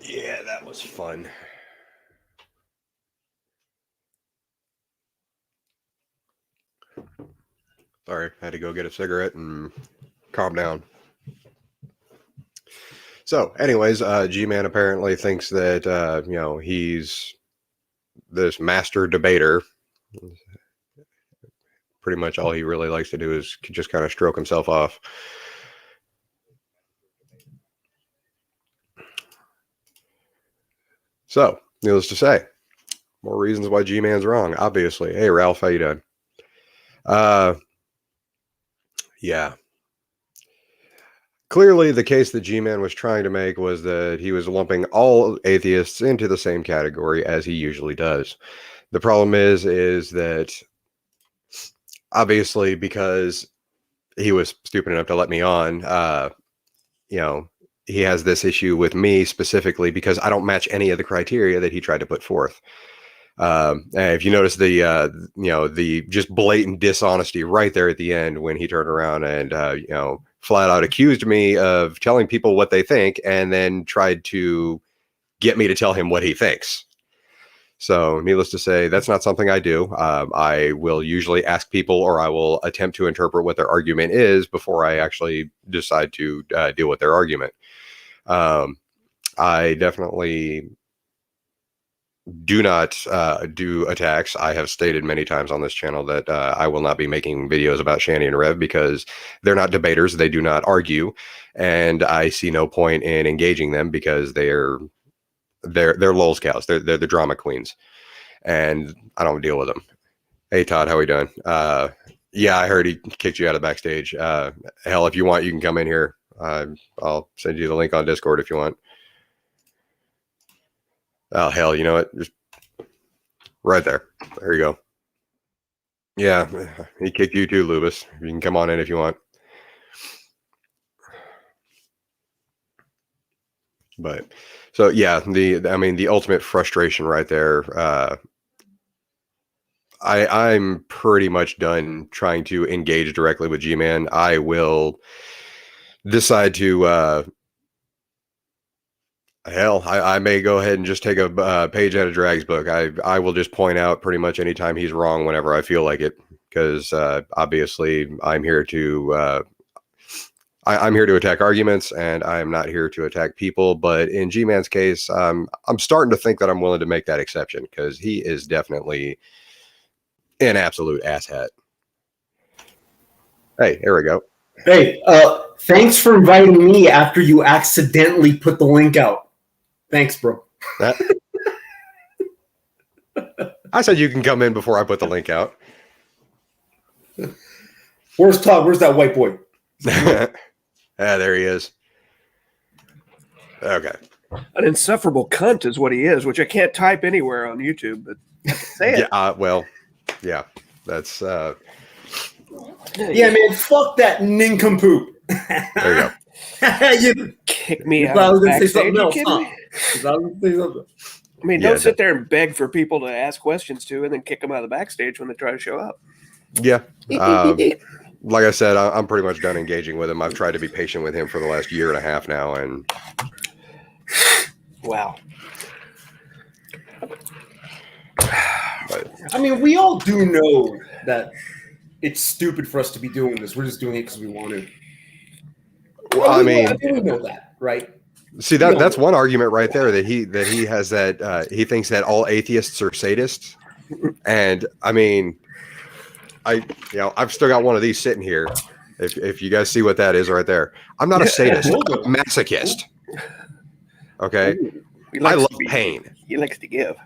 Yeah, that was fun. Sorry, I had to go get a cigarette and calm down. So, anyways, G-Man apparently thinks that he's this master debater. Pretty much all he really likes to do is just kind of stroke himself off. So, needless to say, more reasons why G-Man's wrong. Obviously, hey Ralph, how you doing? Yeah. Clearly, the case that G-Man was trying to make was that he was lumping all atheists into the same category as he usually does. The problem is that obviously because he was stupid enough to let me on, he has this issue with me specifically because I don't match any of the criteria that he tried to put forth. If you notice the just blatant dishonesty right there at the end when he turned around and flat out accused me of telling people what they think and then tried to get me to tell him what he thinks. So, needless to say, that's not something I do. I will usually ask people, or I will attempt to interpret what their argument is before I actually decide to deal with their argument. I definitely do not do attacks. I have stated many times on this channel that I will not be making videos about Shanny and Rev because they're not debaters. They do not argue, and I see no point in engaging them because they're lulz cows. They're the drama queens, and I don't deal with them. Hey Todd, how we doing? Yeah, I heard he kicked you out of the backstage. Hell, if you want, you can come in here. I'll send you the link on Discord if you want. Oh hell, you know what? Just right there. There you go. Yeah, he kicked you too, Lubus. You can come on in if you want. But so yeah, the ultimate frustration right there. I'm pretty much done trying to engage directly with G-Man. I will decide to hell, I may go ahead and just take a page out of Drag's book. I will just point out pretty much anytime he's wrong whenever I feel like it, because obviously I'm here to I'm here to attack arguments, and I am not here to attack people. But in G-Man's case, I'm starting to think that I'm willing to make that exception because he is definitely an absolute asshat. Hey, here we go. Hey, thanks for inviting me after you accidentally put the link out. Thanks, bro. I said you can come in before I put the link out. Where's Todd? Where's that white boy? There he is. Okay. An insufferable cunt is what he is, which I can't type anywhere on YouTube, but I can say it. Yeah, well, yeah, that's yeah, man, fuck that nincompoop. There you go. You kick me out. I was going to say something else. I mean, don't sit there and beg for people to ask questions to and then kick them out of the backstage when they try to show up. Yeah. Like I said, I'm pretty much done engaging with him. I've tried to be patient with him for the last year and a half now, and wow. But, I mean, we all do know that it's stupid for us to be doing this. We're just doing it because we want to. Well, I mean, we know that, right? See, that's one argument right there that he has that he thinks that all atheists are sadists, and I mean, I've still got one of these sitting here. If you guys see what that is right there, I'm not a sadist. I'm a masochist. Okay, I love pain. He likes to give.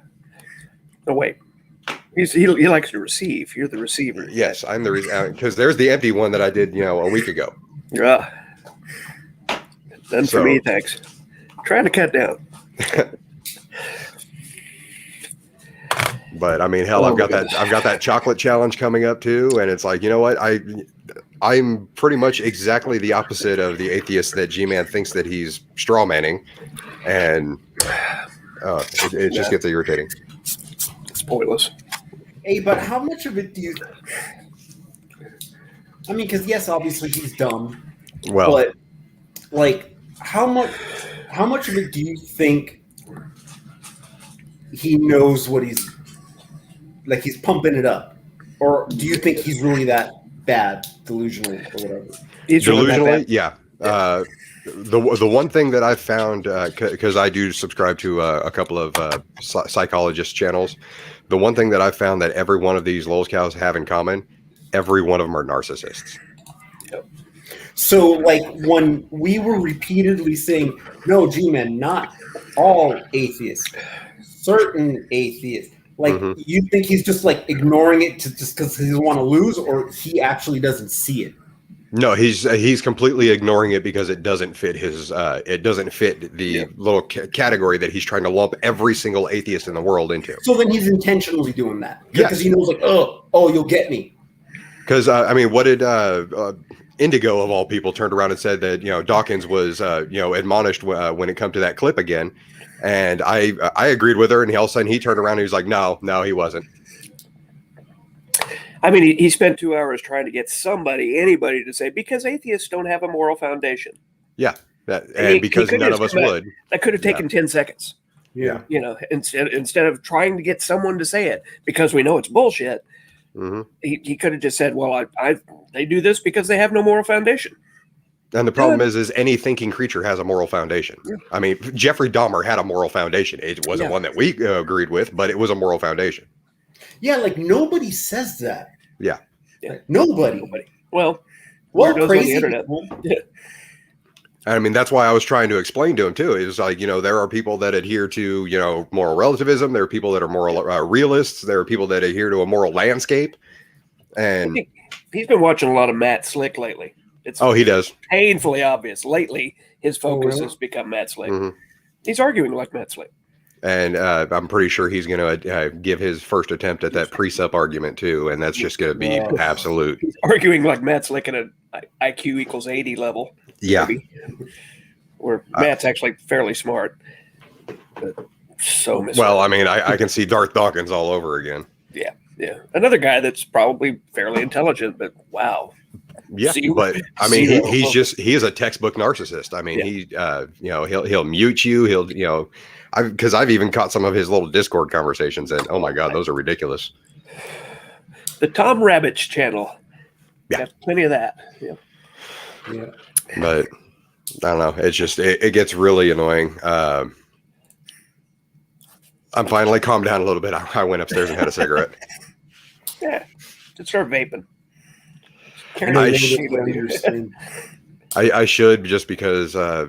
Oh wait, he likes to receive. You're the receiver. Yes, I'm the reason because there's the empty one that I did a week ago. Yeah, done for me. Thanks. Trying to cut down. But I mean, hell, I've got that chocolate challenge coming up too, and it's like, you know what, I'm pretty much exactly the opposite of the atheist that G-Man thinks that he's straw manning, and it just gets irritating. It's pointless. Hey, but how much of it do you? I mean, because yes, obviously he's dumb. Well, but like, how much of it do you think he knows what he's pumping it up, or do you think he's really that bad, delusional, or whatever? He's really that Delusionally, bad. yeah. The one thing that I've found, because I do subscribe to a couple of psychologist channels, the one thing that I've found that every one of these lolcows have in common, every one of them are narcissists. So, like, when we were repeatedly saying, no, G-Man, not all atheists, certain atheists, like, Mhm. you think he's just, like, ignoring it just because he doesn't want to lose, or he actually doesn't see it? No, he's completely ignoring it because it doesn't fit his it doesn't fit the little category that he's trying to lump every single atheist in the world into. So then he's intentionally doing that because Yes. he knows, like, oh, you'll get me. Because I mean, what did Indigo of all people turned around and said that Dawkins was admonished when it come to that clip again, and I agreed with her, and all of a sudden he turned around and he was like, no, he wasn't. I mean, he spent 2 hours trying to get anybody to say, because atheists don't have a moral foundation. Yeah, He because could none just of us come out- would. That could have taken 10 seconds. Yeah. Instead of trying to get someone to say it because we know it's bullshit, Hmm. he could have just said, well, they do this because they have no moral foundation. And the problem is any thinking creature has a moral foundation. Yeah. I mean, Jeffrey Dahmer had a moral foundation. It wasn't one that we agreed with, but it was a moral foundation. Yeah, like, nobody says that. Yeah. Like, nobody. Well, Well, weirdos on crazy the internet. people. I mean, that's why I was trying to explain to him too. Is like, there are people that adhere to, moral relativism. There are people that are moral realists. There are people that adhere to a moral landscape. And He's been watching a lot of Matt Slick lately. It's he does. painfully obvious. Lately, his focus really? has become Matt Slick. Mhm. He's arguing like Matt Slick. And I'm pretty sure he's going to give his first attempt at that precept argument too. And that's just going to be absolute. He's arguing like Matt Slick at an IQ equals 80 level. Yeah. Maybe. Where Matt's actually fairly smart. But so misleading. Well, I mean, I can see Darth Dawkins all over again. Yeah. Another guy that's probably fairly intelligent, but wow. Yeah, Zero. but I mean, Zero. he is a textbook narcissist. I mean, he he'll mute you. He'll because I've even caught some of his little Discord conversations, and oh my god, those are ridiculous. The Tom Rabbits channel. Yeah. Got plenty of that. Yeah. Yeah. But I don't know. It's just it gets really annoying. I'm finally calmed down a little bit. I went upstairs and had a cigarette. Yeah. Just start vaping. I should just because I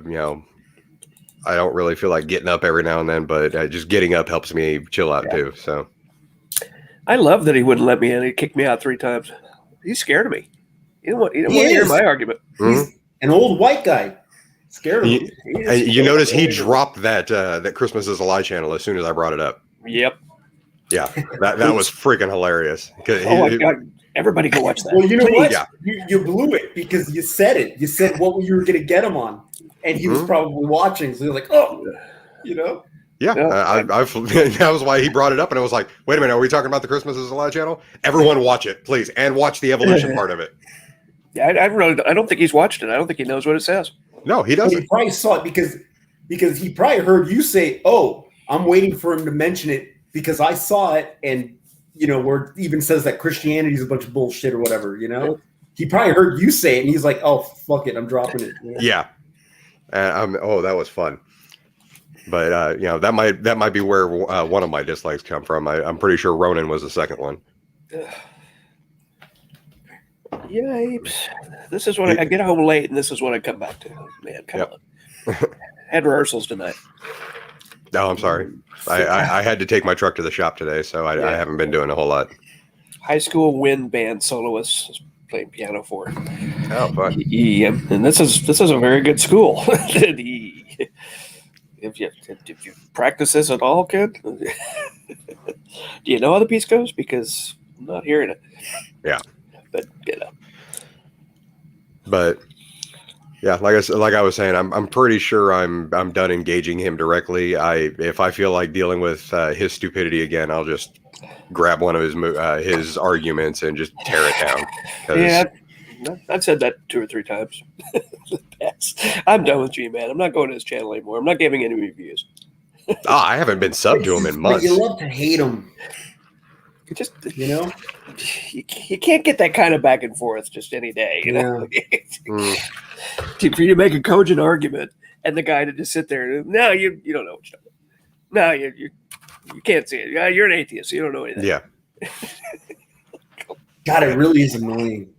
don't really feel like getting up every now and then, but just getting up helps me chill out too. So I love that he wouldn't let me in. He kicked me out 3 times. He's scared of me. He didn't want to hear my argument. He's an old white guy. Scared of him. You notice he dropped that Christmas is a Lie channel as soon as I brought it up. Yep. Yeah, that was freaking hilarious. Oh my god! Everybody go watch that. Well, you know what? Yeah. You blew it because you said it. You said what you were going to get him on, and he was probably watching. So you're like, oh, Yeah, Yeah. that was why he brought it up, and I was like, "Wait a minute, are we talking about the Christmas is a Lie channel? Everyone watch it, please, and watch the evolution part of it." Yeah, I don't think he's watched it. I don't think he knows what it says. No, he Well, doesn't. he probably saw it because he probably heard you say, "Oh, I'm waiting for him to mention it because I saw it," and where it even says that Christianity is a bunch of bullshit or whatever. He probably heard you say it, and he's like, "Oh, fuck it, I'm dropping it." Yeah, that was fun. But that might be where one of my dislikes come from. I'm pretty sure Ronan was the second one. Yipes. This is what I get home late, and this is what I come back to. Man, come on. Had rehearsals tonight. No, I'm sorry. I had to take my truck to the shop today, so I haven't been doing a whole lot. High school wind band soloist is playing piano for. Oh, fun. Yeah, and this is a very good school. If you practice this at all, kid, do you know how the piece goes? Because I'm not hearing it. Yeah. But But yeah, like I was saying, I'm pretty sure I'm done engaging him directly. If I feel like dealing with his stupidity again, I'll just grab one of his arguments and just tear it down. 'Cause- yeah, I've said that 2 or 3 times. I'm done with G-Man. I'm not going to his channel anymore. I'm not giving any reviews. I haven't been subbed to him in But months. you love to hate him, You just you know? you can't get that kind of back and forth just any day, you know. Mm. For you to make a cogent argument and the guy to just sit there, no, you don't know what you're talking about. No, you can't see it. Yeah, you're an atheist. So you don't know anything. Yeah. God, it really is annoying.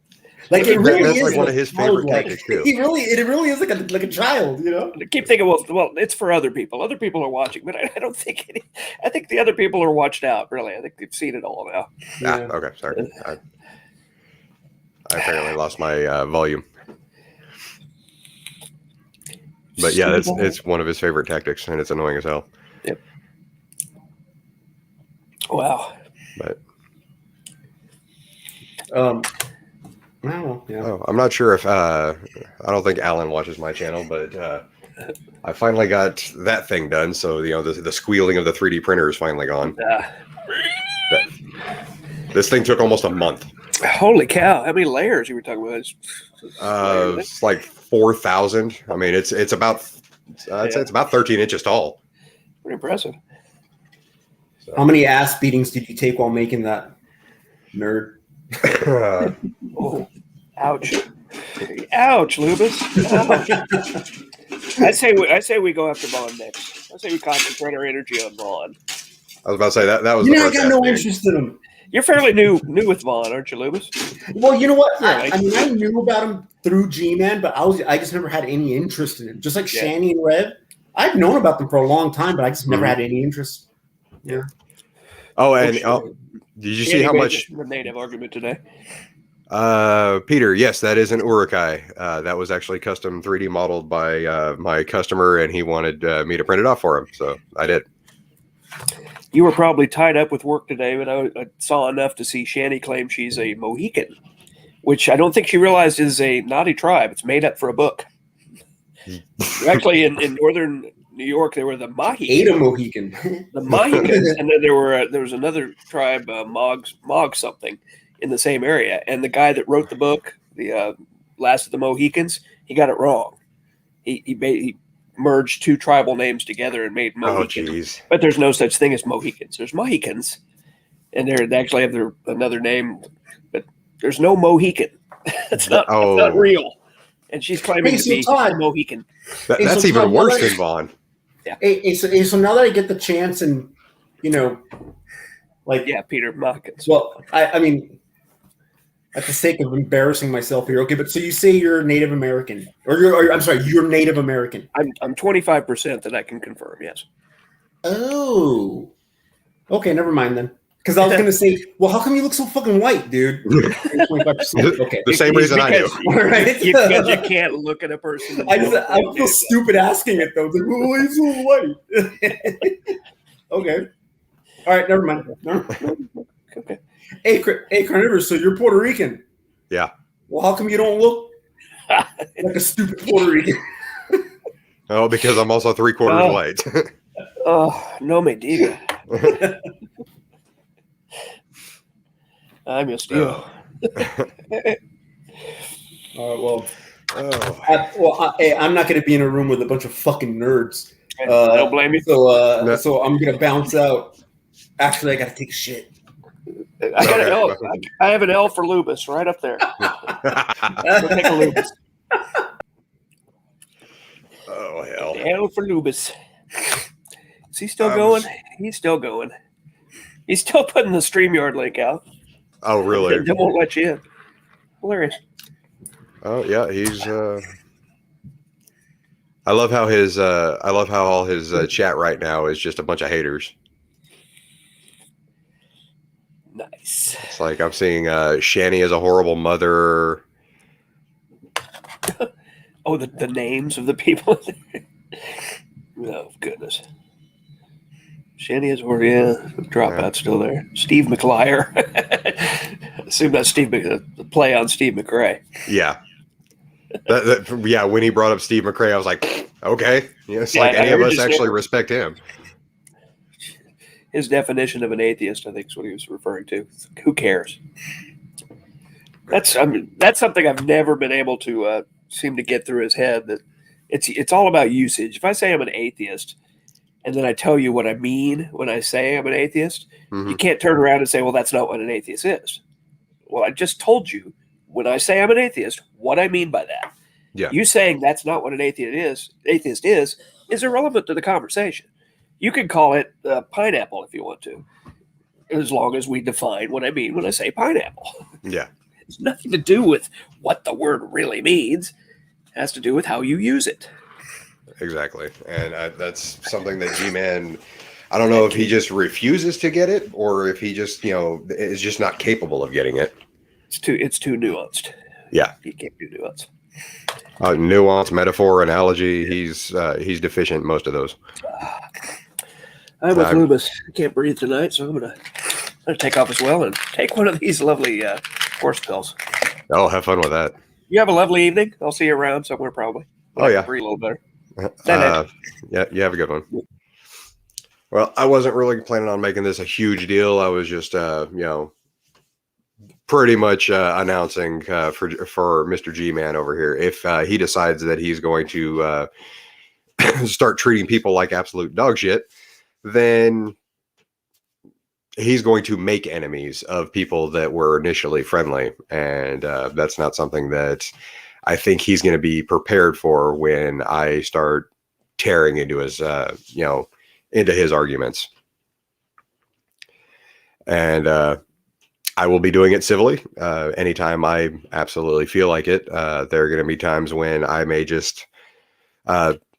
Like it That- really that's is like one of his favorite childlike. tactics too. It really is like a child, you know? I keep thinking, well, it's for other people. Other people are watching, but I don't think any. I think the other people are watched out. Really, I think they've seen it all now. Yeah. Okay, sorry. I apparently lost my volume. But yeah, it's one of his favorite tactics, and it's annoying as hell. Yep. Wow. But Well, yeah. oh, I'm not sure if I don't think Alan watches my channel, but I finally got that thing done. So the squealing of the 3D printer is finally gone. This thing took almost a month. Holy cow! How many layers you were talking about? It's like 4,000. I mean, it's about I'd say it's about 13 inches tall. Pretty impressive. So. How many ass beatings did you take while making that, nerd? Oh, ouch! Ouch, Lubus! Ouch. I say we go after Vaughn next. I say we concentrate our energy on Vaughn. I was about to say that was You the know, I first got no aspect. interest in him. You're fairly new with Vaughn, aren't you, Lubus? Well, you know what? Yeah, I mean, I knew about him through G-Man, but I just never had any interest in him. Just like Yeah. Shani and Rev, I've known about them for a long time, but I just never had any interest. Yeah. Oh, and sure. did you see how much the native argument today? Peter? Yes, that is an Urukai. That was actually custom 3D modeled by my customer, and he wanted me to print it off for him, so I did. You were probably tied up with work today, but I saw enough to see Shani claim she's a Mohican, which I don't think she realized is a naughty tribe. It's made up for a book. Actually, in northern New York, there were the Mahicans. Ada Mohican. The Mohicans, and then there was another tribe, Mog something, in the same area. And the guy that wrote the book, the Last of the Mohicans, he got it wrong. He merged two tribal names together and made Oh, Mohican. jeez. But there's no such thing as Mohicans. There's Mohicans, and they actually have another name, but there's no Mohican. It's not real. And she's claiming to be Todd, a Mohican. That's so even Todd, worse than Vaughn. Yeah. So now that I get the chance, and Yeah, Peter Mohicans. well, I mean, at the sake of embarrassing myself here, okay. But so you say you're Native American, I'm sorry, you're Native American. I'm 25% that I can confirm. Yes. Oh, okay. Never mind then. Because I was going to say, well, how come you look so fucking white, dude? 25%. Okay. The same reason I do. All right. Because you can't look at a person. and I know feel stupid asking it though. It's like, well, he's so white. Okay. All right. Never mind. Okay. Hey, Carnivorous, so you're Puerto Rican. Yeah. Well, how come you don't look like a stupid Puerto Rican? Oh, because I'm also 3/4 white. Oh, no me diga. I'm your steel. Well, Oh. I'm not going to be in a room with a bunch of fucking nerds. I don't blame you. So, so I'm going to bounce out. Actually, I got to take a shit. I got an L. I have an L for Lubus right up there. We'll take a Lubus. Oh, hell. L for Lubus. Is he still going? He's still going. He's still putting the StreamYard link out. Oh, really? They won't let you in. Hilarious. Oh, yeah. He's. I love how all his chat right now is just a bunch of haters. Nice. It's like I'm seeing Shani as a horrible mother. Oh, the names of the people. Oh, goodness. Shani is already dropout still there. Steve McLeyer. Assume that's the play on Steve McRae. Yeah. Yeah, when he brought up Steve McRae, I was like, okay. Yeah, it's like any of us actually respect him. His definition of an atheist, I think, is what he was referring to. Who cares? That's something I've never been able to seem to get through his head. That it's all about usage. If I say I'm an atheist, and then I tell you what I mean when I say I'm an atheist, Mhm. you can't turn around and say, well, that's not what an atheist is. Well, I just told you when I say I'm an atheist, what I mean by that. Yeah. You saying that's not what an atheist is irrelevant to the conversation. You can call it pineapple if you want to, as long as we define what I mean when I say pineapple. Yeah. It's nothing to do with what the word really means. It has to do with how you use it. Exactly. And that's something that G-Man, I don't know if he just refuses to get it or if he just, is just not capable of getting it. It's too nuanced. Yeah. You can't do nuance. Nuance, metaphor, analogy. He's deficient in most of those. I'm with Lubus. I can't breathe tonight, so I'm gonna take off as well and take one of these lovely horse pills. Oh, have fun with that. You have a lovely evening. I'll see you around somewhere probably. Oh, yeah. Breathe a little better. Yeah, you have a good one. Well, I wasn't really planning on making this a huge deal. I was just, pretty much announcing for Mr. G-Man over here. If he decides that he's going to start treating people like absolute dog shit, then he's going to make enemies of people that were initially friendly. And that's not something that I think he's going to be prepared for when I start tearing into his, into his arguments. And I will be doing it civilly. Anytime I absolutely feel like it. There are going to be times when I may just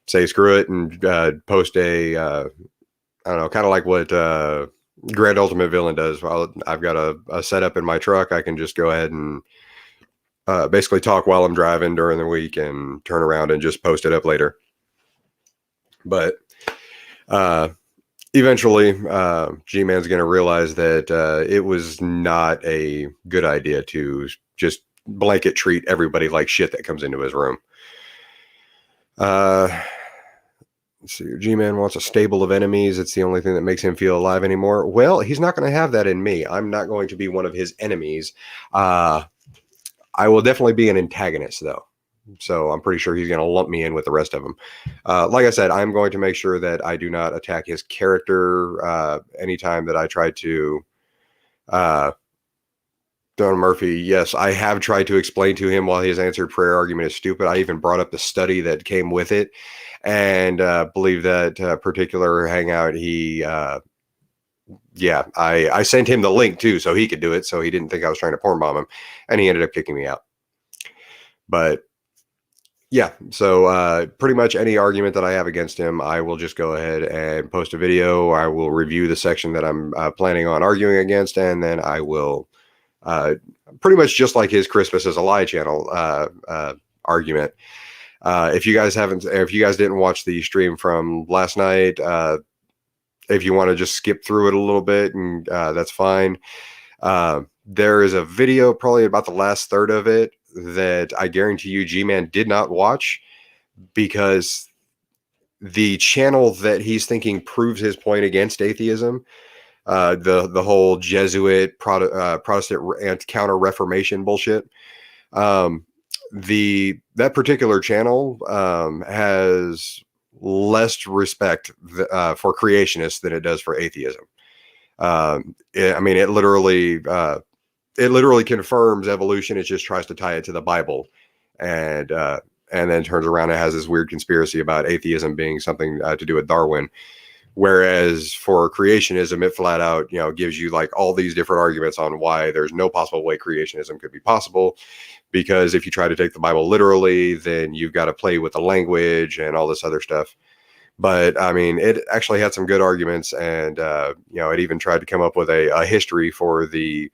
say screw it and post a, I don't know, kind of like what Grand Ultimate Villain does. Well, I've got a setup in my truck. I can just go ahead and basically talk while I'm driving during the week and turn around and just post it up later. But eventually, G-Man's going to realize that it was not a good idea to just blanket treat everybody like shit that comes into his room. Let's see. G-Man wants a stable of enemies. It's the only thing that makes him feel alive anymore. Well, he's not going to have that in me. I'm not going to be one of his enemies. I will definitely be an antagonist, though. So I'm pretty sure he's going to lump me in with the rest of them. Like I said, I'm going to make sure that I do not attack his character anytime that I try to. Don Murphy, yes, I have tried to explain to him why his answered prayer argument is stupid. I even brought up the study that came with it, and believe that particular hangout, I sent him the link too, so he could do it, so he didn't think I was trying to porn bomb him, and he ended up kicking me out. But yeah, so pretty much any argument that I have against him, I will just go ahead and post a video. I will review the section that I'm planning on arguing against, and then I will pretty much just like his Christmas is a Lie channel argument. If you guys didn't watch the stream from last night, if you want to just skip through it a little bit, and that's fine. There is a video, probably about the last third of it, that I guarantee you G-Man did not watch, because the channel that he's thinking proves his point against atheism, the whole Jesuit Protestant counter Reformation bullshit. That particular channel has less respect for creationists than it does for atheism. It literally confirms evolution. It just tries to tie it to the Bible, and then turns around and has this weird conspiracy about atheism being something to do with Darwin. Whereas for creationism, it flat out, gives you like all these different arguments on why there's no possible way creationism could be possible. Because if you try to take the Bible literally, then you've got to play with the language and all this other stuff. But it actually had some good arguments, and it even tried to come up with a history for the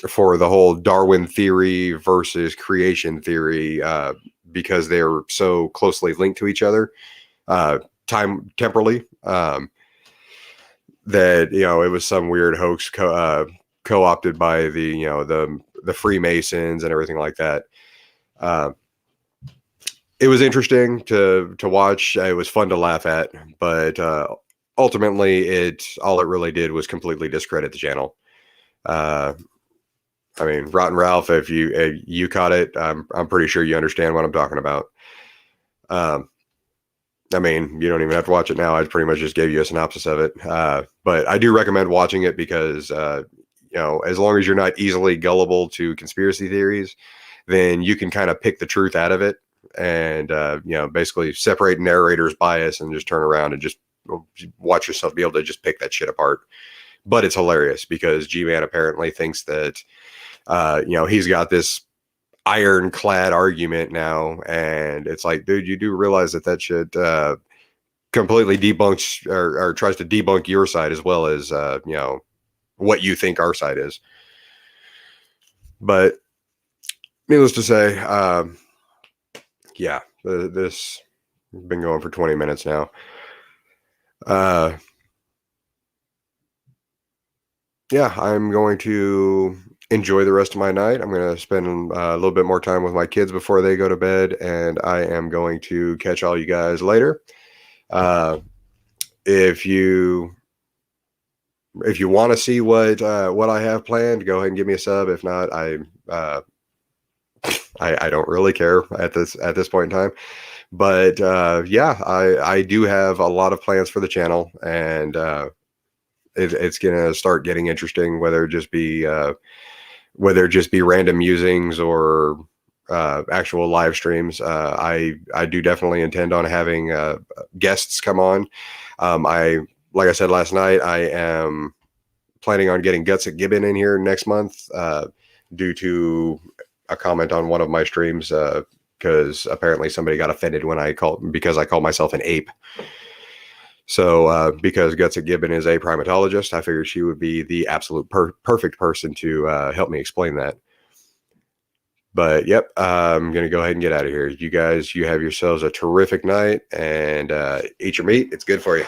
whole Darwin theory versus creation theory, because they're so closely linked to each other. Temporally, that it was some weird hoax co-opted by the Freemasons and everything like that. It was interesting to watch. It was fun to laugh at, but ultimately, all it really did was completely discredit the channel. Rotten Ralph, if you caught it, I'm pretty sure you understand what I'm talking about. I mean, you don't even have to watch it now. I pretty much just gave you a synopsis of it. But I do recommend watching it because, you know, as long as you're not easily gullible to conspiracy theories, then you can kind of pick the truth out of it and, you know, basically separate narrator's bias and just turn around and just watch yourself be able to just pick that shit apart. But it's hilarious because G-Man apparently thinks that, you know, he's got this ironclad argument now, and it's like, dude, you do realize that shit completely debunks or tries to debunk your side as well as you know, what you think our side is. But needless to say, yeah, this has been going for 20 minutes now. Yeah, I'm going to enjoy the rest of my night. I'm going to spend a little bit more time with my kids before they go to bed, and I am going to catch all you guys later. If you want to see what I have planned, go ahead and give me a sub. If not, I don't really care at this point in time. But yeah, I do have a lot of plans for the channel, and it's gonna start getting interesting. Whether it just be random musings or actual live streams. I do definitely intend on having guests come on. Like I said last night, I am planning on getting Guts at Gibbon in here next month due to a comment on one of my streams because apparently somebody got offended because I called myself an ape. So because Guts at Gibbon is a primatologist, I figured she would be the absolute perfect person to help me explain that. But yep, I'm going to go ahead and get out of here. You guys, you have yourselves a terrific night, and eat your meat. It's good for you.